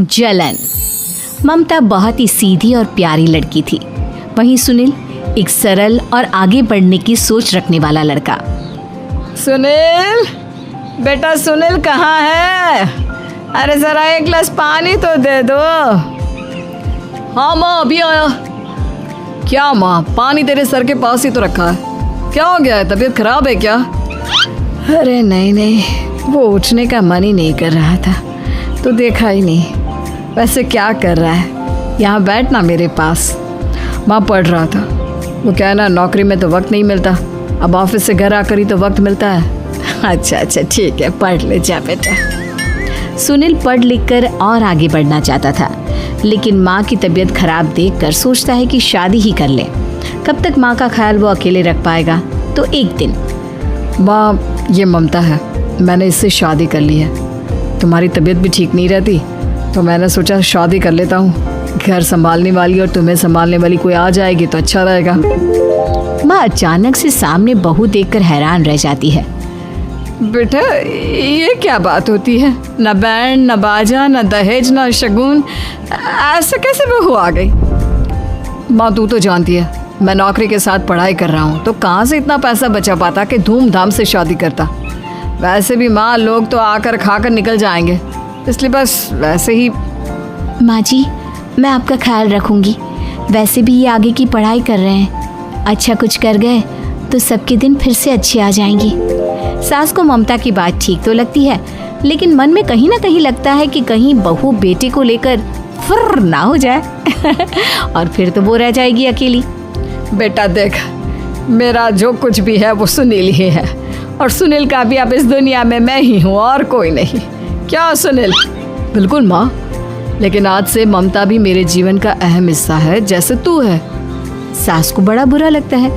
जलन। ममता बहुत ही सीधी और प्यारी लड़की थी, वहीं सुनील एक सरल और आगे बढ़ने की सोच रखने वाला लड़का। सुनील, बेटा सुनील कहाँ है? अरे ज़रा एक गिलास पानी तो दे दो। हाँ माँ, अभी आया। क्या माँ, पानी तेरे सर के पास ही तो रखा है, क्या हो गया है? तबीयत खराब है क्या? अरे नहीं नहीं, वो उठने का मन ही नहीं कर रहा था तो देखा ही नहीं। वैसे क्या कर रहा है? यहाँ बैठ ना मेरे पास। माँ पढ़ रहा था। वो क्या है ना, नौकरी में तो वक्त नहीं मिलता, अब ऑफिस से घर आकर ही तो वक्त मिलता है। अच्छा ठीक है, पढ़ ले जा बेटा। सुनील पढ़ लिख कर और आगे बढ़ना चाहता था, लेकिन माँ की तबीयत खराब देखकर सोचता है कि शादी ही कर ले। कब तक माँ का ख्याल वो अकेले रख पाएगा? तो एक दिन, माँ ये ममता है, मैंने इससे शादी कर ली है। तुम्हारी तबीयत भी ठीक नहीं रहती तो मैंने सोचा शादी कर लेता हूँ। घर संभालने वाली और तुम्हें संभालने वाली कोई आ जाएगी तो अच्छा रहेगा। माँ अचानक से सामने बहू देखकर हैरान रह जाती है। बेटा ये क्या बात होती है? न बैंड, न बाजा, न दहेज, न शगुन, ऐसे कैसे बहू आ गई? माँ तू तो जानती है मैं नौकरी के साथ पढ़ाई कर रहा हूँ, तो कहाँ से इतना पैसा बचा पाता कि धूमधाम से शादी करता। वैसे भी माँ, लोग तो आकर खाकर निकल जाएंगे, इसलिए बस वैसे ही। माँ जी, मैं आपका ख्याल रखूंगी। वैसे भी ये आगे की पढ़ाई कर रहे हैं, अच्छा कुछ कर गए तो सबके दिन फिर से अच्छे आ जाएंगी। सास को ममता की बात ठीक तो लगती है, लेकिन मन में कहीं ना कहीं लगता है कि कहीं बहू बेटे को लेकर फुर्र ना हो जाए और फिर तो वो रह जाएगी अकेली। बेटा देख, मेरा जो कुछ भी है वो सुनील ही है, और सुनील का भी अब इस दुनिया में मैं ही हूँ और कोई नहीं। क्या सुनील? बिल्कुल माँ, लेकिन आज से ममता भी मेरे जीवन का अहम हिस्सा है, जैसे तू है। सास को बड़ा बुरा लगता है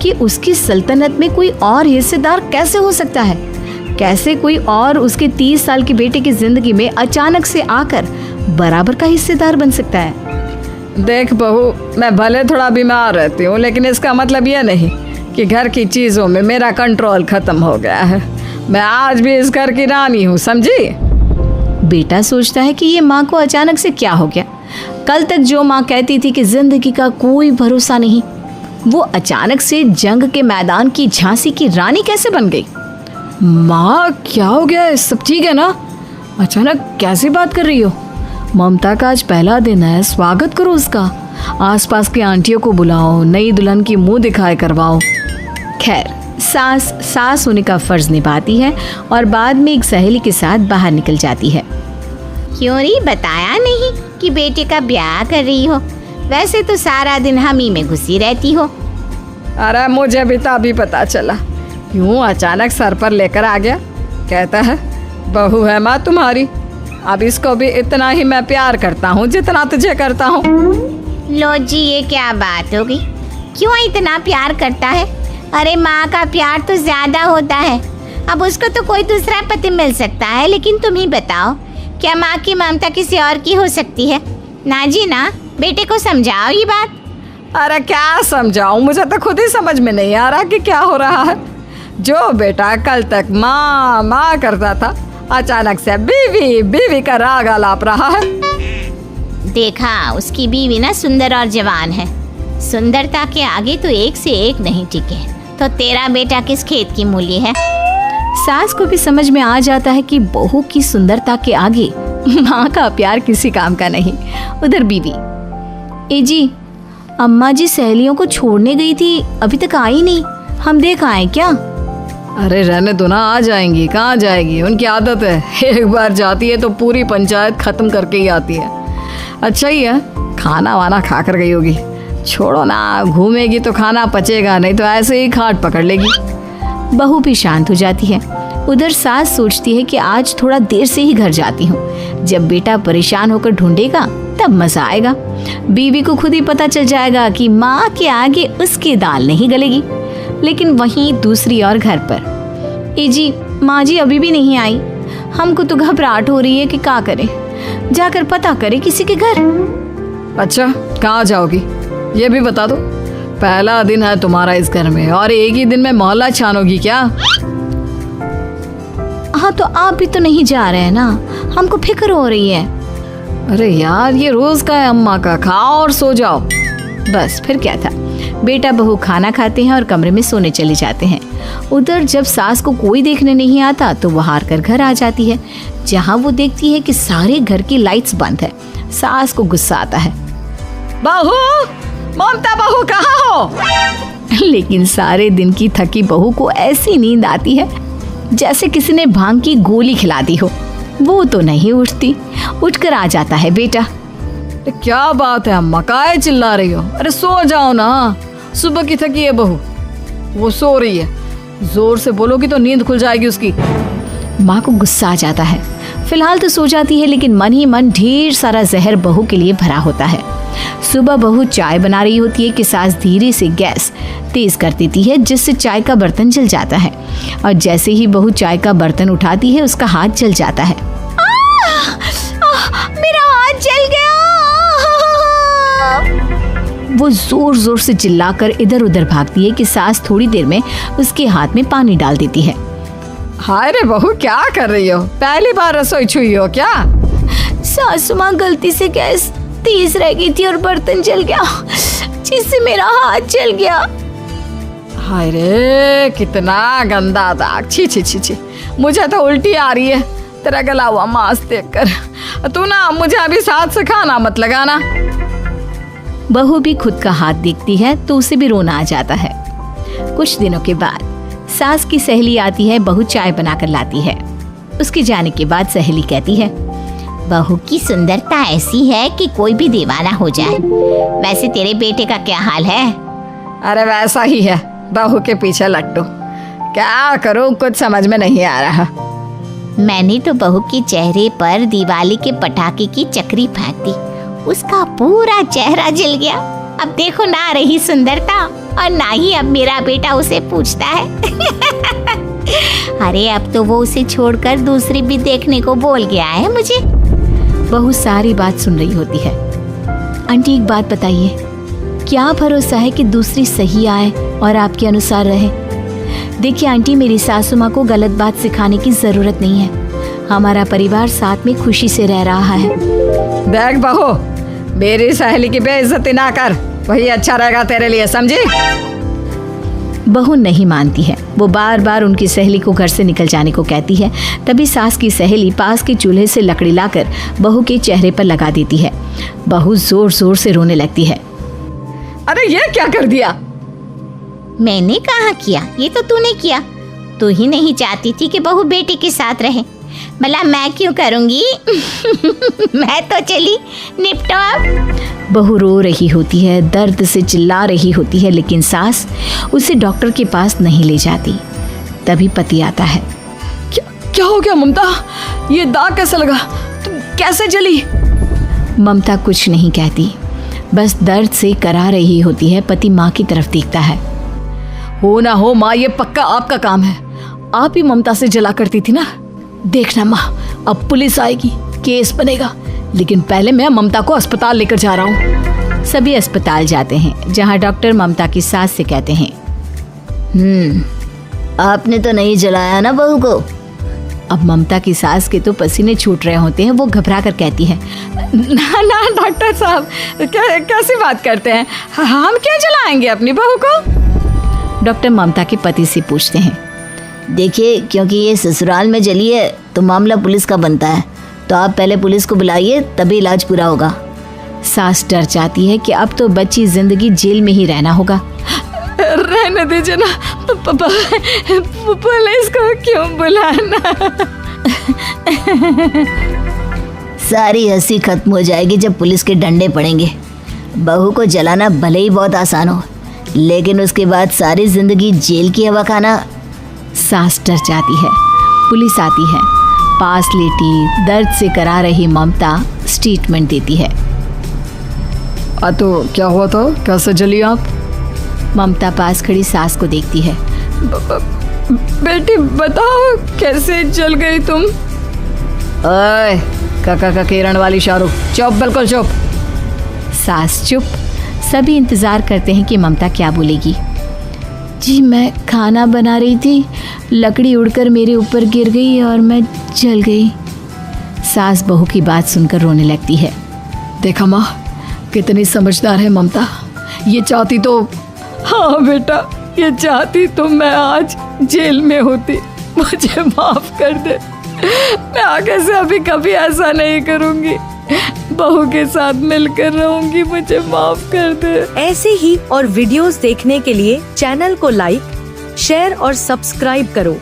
कि उसकी सल्तनत में कोई और हिस्सेदार कैसे हो सकता है। कैसे कोई और उसके 30 साल के बेटे की जिंदगी में अचानक से आकर बराबर का हिस्सेदार बन सकता है। देख बहू, मैं भले थोड़ा बीमार रहती हूँ, लेकिन इसका मतलब यह नहीं कि घर की चीज़ों में मेरा कंट्रोल खत्म हो गया है। मैं आज भी इस घर की रानी हूँ, समझी? बेटा सोचता है कि ये माँ को अचानक से क्या हो गया। कल तक जो माँ कहती थी कि जिंदगी का कोई भरोसा नहीं, वो अचानक से जंग के मैदान की झांसी की रानी कैसे बन गई? माँ क्या हो गया? सब ठीक है ना? अचानक कैसी बात कर रही हो? ममता का आज पहला दिन है, स्वागत करो उसका। आसपास की आंटियों को बुलाओ, नई दुल्हन की मुंह दिखाए करवाओ। खैर, सास होने का फर्ज निभाती है और बाद में एक सहेली के साथ बाहर निकल जाती है। क्यों री, बताया नहीं कि बेटे का ब्याह कर रही हो? वैसे तो सारा दिन हम ही में घुसी रहती हो। अरे मुझे भी तो अभी पता चला, यूं अचानक सर पर लेकर आ गया। कहता है बहू है माँ तुम्हारी, अब इसको भी इतना ही मैं प्यार करता हूँ जितना तुझे करता हूँ। लो जी, ये क्या बात होगी? क्यों इतना प्यार करता है? अरे माँ का प्यार तो ज्यादा होता है। अब उसको तो कोई दूसरा पति मिल सकता है, लेकिन तुम ही बताओ, क्या माँ की ममता किसी और की हो सकती है? ना जी ना, बेटे को समझाओ ये बात। अरे क्या समझाऊं, मुझे तो खुद ही समझ में नहीं आ रहा कि क्या हो रहा है। जो बेटा कल तक माँ माँ करता था, अचानक से बीवी बीवी का राग आलाप रहा है। देखा, उसकी बीवी ना सुंदर और जवान है। सुंदरता के आगे तो एक से एक नहीं टिके, तो तेरा बेटा किस खेत की मूली है? सास को भी समझ में आ जाता है कि बहू की सुंदरता के आगे माँ का प्यार किसी काम का नहीं। उधर बीवी, ए जी, अम्मा जी सहेलियों को छोड़ने गई थी, अभी तक आई नहीं, हम देख आए क्या? अरे रहने दो ना, आ जाएंगी। कहाँ जाएगी, उनकी आदत है, एक बार जाती है तो पूरी पंचायत खत्म करके ही आती है। अच्छा ही है, खाना वाना खा कर गई होगी। छोड़ो ना, घूमेगी तो खाना पचेगा, नहीं तो ऐसे ही खाट पकड़ लेगी। बहू भी शांत हो जाती है। उधर सास सोचती है कि आज थोड़ा देर से ही घर जाती हूँ, जब बेटा परेशान होकर ढूंढेगा तब मजा आएगा। बीवी को खुद ही पता चल जाएगा कि माँ के आगे उसकी दाल नहीं गलेगी। लेकिन वहीं दूसरी ओर घर पर, ए जी, माँ जी अभी भी नहीं आई, हमको तो घबराहट हो रही है कि क्या करें, जाकर पता करें किसी के घर। अच्छा, कहाँ जाओगी ये भी बता दो। पहला दिन है तुम्हारा इस घर में और एक ही दिन में मोहल्ला छानोगी क्या? हाँ, तो आप भी तो नहीं जा रहे हैं ना, हमको फिक्र हो रही है। अरे यार, ये रोज का है अम्मा का, खाओ और सो जाओ। बस फिर क्या था। बेटा बहू खाना खाते हैं और कमरे में सोने चले जाते हैं। उधर जब सास को कोई देखने नहीं आता तो वो हार कर घर आ जाती है, जहाँ वो देखती है कि सारे घर की लाइट्स बंद है। सास को गुस्सा आता है। बहू, ममता बहू कहाँ हो? लेकिन सारे दिन की थकी बहू को ऐसी नींद आती है जैसे किसी ने भांग की गोली खिला दी हो। वो तो नहीं उठती। उठकर आ जाता है बेटा। क्या बात है अम्मा, काहे चिल्ला रही हो? अरे सो जाओ ना, सुबह की थकी है बहू, वो सो रही है। जोर से बोलोगी तो नींद खुल जाएगी उसकी। माँ को गुस्सा आ जाता है। फिलहाल तो सो जाती है, लेकिन मन ही मन ढेर सारा जहर बहू के लिए भरा होता है। सुबह बहू चाय बना रही होती है कि सास धीरे से गैस तेज कर देती है, जिससे चाय का बर्तन जल जाता है। और जैसे ही बहू चाय का बर्तन उठाती है उसका हाथ जल जाता है। मेरा हाथ जल गया। वो जोर जोर से चिल्लाकर इधर उधर भागती है कि सास थोड़ी देर में उसके हाथ में पानी डाल देती है। हाय रे बहू, क्या कर रही हो? पहली बार रसोई छुई हो क्या? सासू माँ गलती से गैस तेज रह गई थी और बर्तन जल गया, जिससे मेरा हाथ जल गया। हाय रे, कितना गंदा दाग। छी छी छी छी, मुझे तो उल्टी आ रही है तेरा गला हुआ मांस देखकर। तू ना मुझे अभी साथ से खाना मत लगाना। बहू भी खुद का हाथ देखती है तो उसे भी रोना आ जाता है। कुछ दिनों के बाद सास की सहेली आती है। बहू चाय बनाकर लाती है। उसके जाने के बाद सहेली कहती है, बहू की सुंदरता ऐसी है कि कोई भी दीवाना हो जाए। वैसे तेरे बेटे का क्या हाल है? अरे वैसा ही है, बहू के पीछे लट्टू। क्या करूं, कुछ समझ में नहीं आ रहा। मैंने तो बहू के चेहरे पर दिवाली के पटाखे की चक्री फेंक दी, उसका पूरा चेहरा जल गया। अब देखो ना रही सुंदरता, और ना ही अब मेरा बेटा उसे पूछता है। अरे अब तो वो उसे छोड़कर दूसरी भी देखने को बोल गया है मुझे। बहू सारी बात सुन रही होती है। आंटी एक बात बताइए, क्या भरोसा है कि दूसरी सही आए और आपके अनुसार रहे? देखिए आंटी, मेरी सासू माँ को गलत बात सिखाने की जरूरत नहीं है। हमारा परिवार साथ में खुशी से रह रहा है। देख बहू, मेरी सहेली की बेइज्जती ना कर, वही अच्छा रहेगा तेरे लिए, समझी? बहू नहीं मानती है। वो बार बार उनकी सहेली को घर से निकल जाने को कहती है। तभी सास की सहेली पास के चूल्हे से लकड़ी लाकर बहू के चेहरे पर लगा देती है। बहू जोर जोर से रोने लगती है। अरे ये क्या कर दिया? मैंने कहाँ किया, ये तो तूने किया। तू ही नहीं चाहती थी कि बहू बेटे के साथ रहे, भला मैं क्यों करूँगी? मैं तो चली, निपटो अब। बहू रो रही होती है, दर्द से चिल्ला रही होती है, लेकिन सास उसे डॉक्टर के पास नहीं ले जाती। तभी पति आता है। क्या हो गया ममता? ये दाग कैसे लगा? तुम कैसे जली? ममता कुछ नहीं कहती, बस दर्द से करा रही होती है। पति माँ की तरफ देखता है। हो ना हो माँ, ये पक्का आपका काम है। आप ही ममता से जला करती थी ना। देखना माँ, अब पुलिस आएगी, केस बनेगा, लेकिन पहले मैं ममता को अस्पताल लेकर जा रहा हूँ। सभी अस्पताल जाते हैं, जहाँ डॉक्टर ममता की सास से कहते हैं, आपने तो नहीं जलाया ना बहू को? अब ममता की सास के तो पसीने छूट रहे होते हैं। वो घबरा कर कहती है, ना ना डॉक्टर साहब, कैसी बात करते हैं? हम क्या जलाएंगे अपनी बहू को? डॉक्टर ममता के पति से पूछते हैं। देखिए, क्योंकि ये ससुराल में जली है तो मामला पुलिस का बनता है, तो आप पहले पुलिस को बुलाइए, तभी इलाज पूरा होगा। सास डर जाती है कि अब तो बच्ची जिंदगी जेल में ही रहना होगा। रहने दीजिए ना, पुलिस को क्यों बुलाना? सारी हंसी खत्म हो जाएगी जब पुलिस के डंडे पड़ेंगे। बहू को जलाना भले ही बहुत आसान हो, लेकिन उसके बाद सारी जिंदगी जेल की हवा खाना। सास डर जाती है। पुलिस आती है। पास लेटी दर्द से करा रही ममता स्टेटमेंट देती है। तो क्या हुआ था? कैसे जली आप? ममता पास खड़ी सास को देखती है। बेटी बताओ, कैसे जल गई तुम? ओए, काका का किरण वाली शाहरुख, चुप, बिल्कुल चुप। सास चुप। सभी इंतजार करते हैं कि ममता क्या बोलेगी। जी मैं खाना बना रही थी, लकड़ी उड़कर मेरे ऊपर गिर गई और मैं जल गई। सास बहू की बात सुनकर रोने लगती है। देखा माँ, कितनी समझदार है ममता। ये चाहती तो, हाँ बेटा, ये चाहती तो मैं आज जेल में होती। मुझे माफ कर दे, मैं आगे से अभी कभी ऐसा नहीं करूँगी। बहू के साथ मिलकर रहूंगी, मुझे माफ कर दे। ऐसे ही और वीडियोस देखने के लिए चैनल को लाइक, शेयर और सब्सक्राइब करो।